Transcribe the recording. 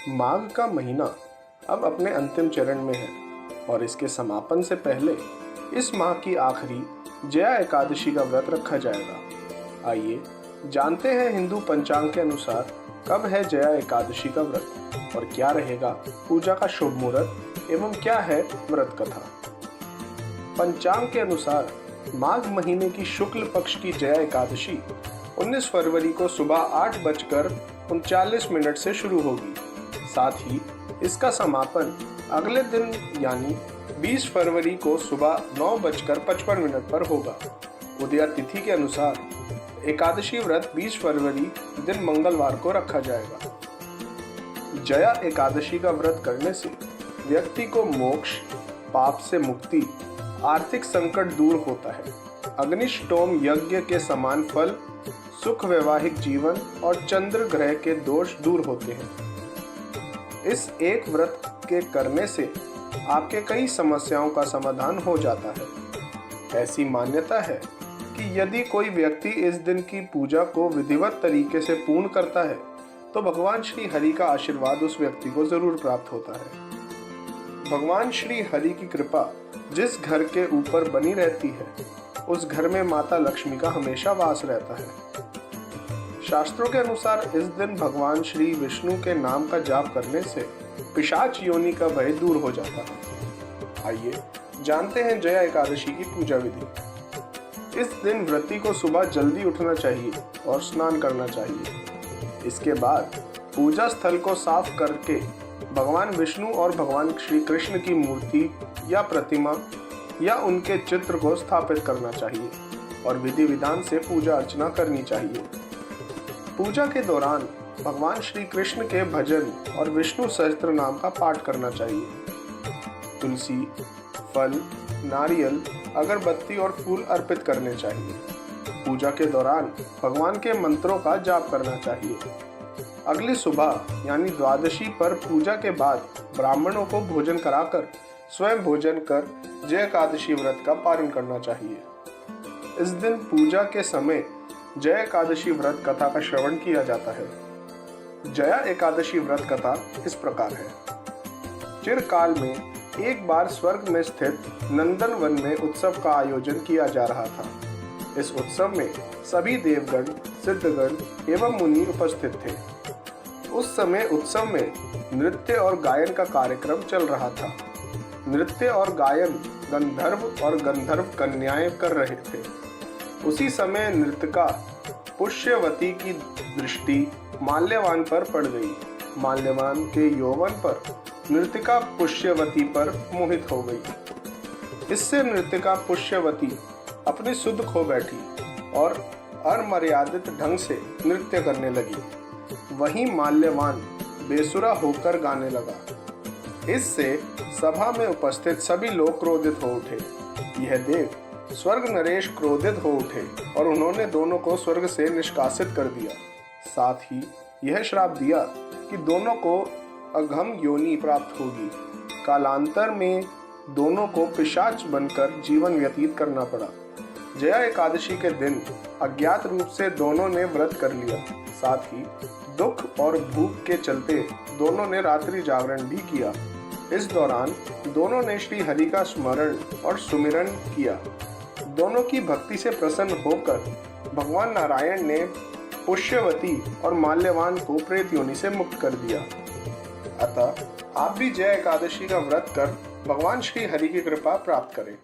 माघ का महीना अब अपने अंतिम चरण में है और इसके समापन से पहले इस माह की आखिरी जया एकादशी का व्रत रखा जाएगा। आइए जानते हैं हिंदू पंचांग के अनुसार कब है जया एकादशी का व्रत और क्या रहेगा पूजा का शुभ मुहूर्त एवं क्या है व्रत कथा। पंचांग के अनुसार माघ महीने की शुक्ल पक्ष की जया एकादशी 19 फरवरी को सुबह 8:39 से शुरू होगी। साथ ही इसका समापन अगले दिन यानी 20 फरवरी को सुबह 9:55 पर होगा। उदया तिथि के अनुसार एकादशी व्रत 20 फरवरी दिन मंगलवार को रखा जाएगा। जया एकादशी का व्रत करने से व्यक्ति को मोक्ष, पाप से मुक्ति, आर्थिक संकट दूर होता है, अग्निष्टोम यज्ञ के समान फल, सुख वैवाहिक जीवन और चंद्र ग्रह के दोष दूर होते हैं। इस एक व्रत के करने से आपके कई समस्याओं का समाधान हो जाता है। ऐसी मान्यता है कि यदि कोई व्यक्ति इस दिन की पूजा को विधिवत तरीके से पूर्ण करता है तो भगवान श्री हरि का आशीर्वाद उस व्यक्ति को जरूर प्राप्त होता है। भगवान श्री हरि की कृपा जिस घर के ऊपर बनी रहती है उस घर में माता लक्ष्मी का हमेशा वास रहता है। शास्त्रों के अनुसार इस दिन भगवान श्री विष्णु के नाम का जाप करने से पिशाच योनि का भय दूर हो जाता है। आइए जानते हैं जया एकादशी की पूजा विधि। इस दिन व्रती को सुबह जल्दी उठना चाहिए और स्नान करना चाहिए। इसके बाद पूजा स्थल को साफ करके भगवान विष्णु और भगवान श्री कृष्ण की मूर्ति या प्रतिमा या उनके चित्र को स्थापित करना चाहिए और विधि विधान से पूजा अर्चना करनी चाहिए। पूजा के दौरान भगवान श्री कृष्ण के भजन और विष्णु सहस्त्र नाम का पाठ करना चाहिए। तुलसी, फल, नारियल, अगरबत्ती और फूल अर्पित करने चाहिए। पूजा के दौरान भगवान के मंत्रों का जाप करना चाहिए। अगली सुबह यानी द्वादशी पर पूजा के बाद ब्राह्मणों को भोजन कराकर स्वयं भोजन कर जया एकादशी व्रत का पालन करना चाहिए। इस दिन पूजा के समय जया एकादशी व्रत कथा का श्रवण किया जाता है। जया एकादशी व्रत कथा इस प्रकार है। चिरकाल में एक बार स्वर्ग में स्थित नंदन वन में उत्सव का आयोजन किया जा रहा था। इस उत्सव में सभी देवगण, सिद्धगण एवं मुनि उपस्थित थे। उस समय उत्सव में नृत्य और गायन का कार्यक्रम चल रहा था। नृत्य और गायन गंधर्व और गंधर्व कन्याएं कर रहे थे। उसी समय नृत्यिका पुष्यवती की दृष्टि माल्यवान पर पड़ गई। माल्यवान के यौवन पर नृत्यिका पुष्यवती पर मोहित हो गई। इससे नृत्यिका पुष्यवती अपनी सुध खो बैठी और अमर्यादित ढंग से नृत्य करने लगी। वहीं माल्यवान बेसुरा होकर गाने लगा। इससे सभा में उपस्थित सभी लोग क्रोधित हो उठे। यह देख स्वर्ग नरेश क्रोधित हो उठे और उन्होंने दोनों को स्वर्ग से निष्कासित कर दिया। साथ ही यह श्राप दिया कि दोनों को अघम योनि प्राप्त होगी। कालांतर में दोनों को पिशाच बनकर जीवन व्यतीत करना पड़ा। जया एकादशी के दिन अज्ञात रूप से दोनों ने व्रत कर लिया। साथ ही दुख और भूख के चलते दोनों ने रात्रि जागरण भी किया। इस दौरान दोनों ने श्री हरि का स्मरण और सुमिरन किया। दोनों की भक्ति से प्रसन्न होकर भगवान नारायण ने पुष्यवती और माल्यवान को प्रेत योनि से मुक्त कर दिया। अतः आप भी जया एकादशी का व्रत कर भगवान श्री हरि की कृपा प्राप्त करें।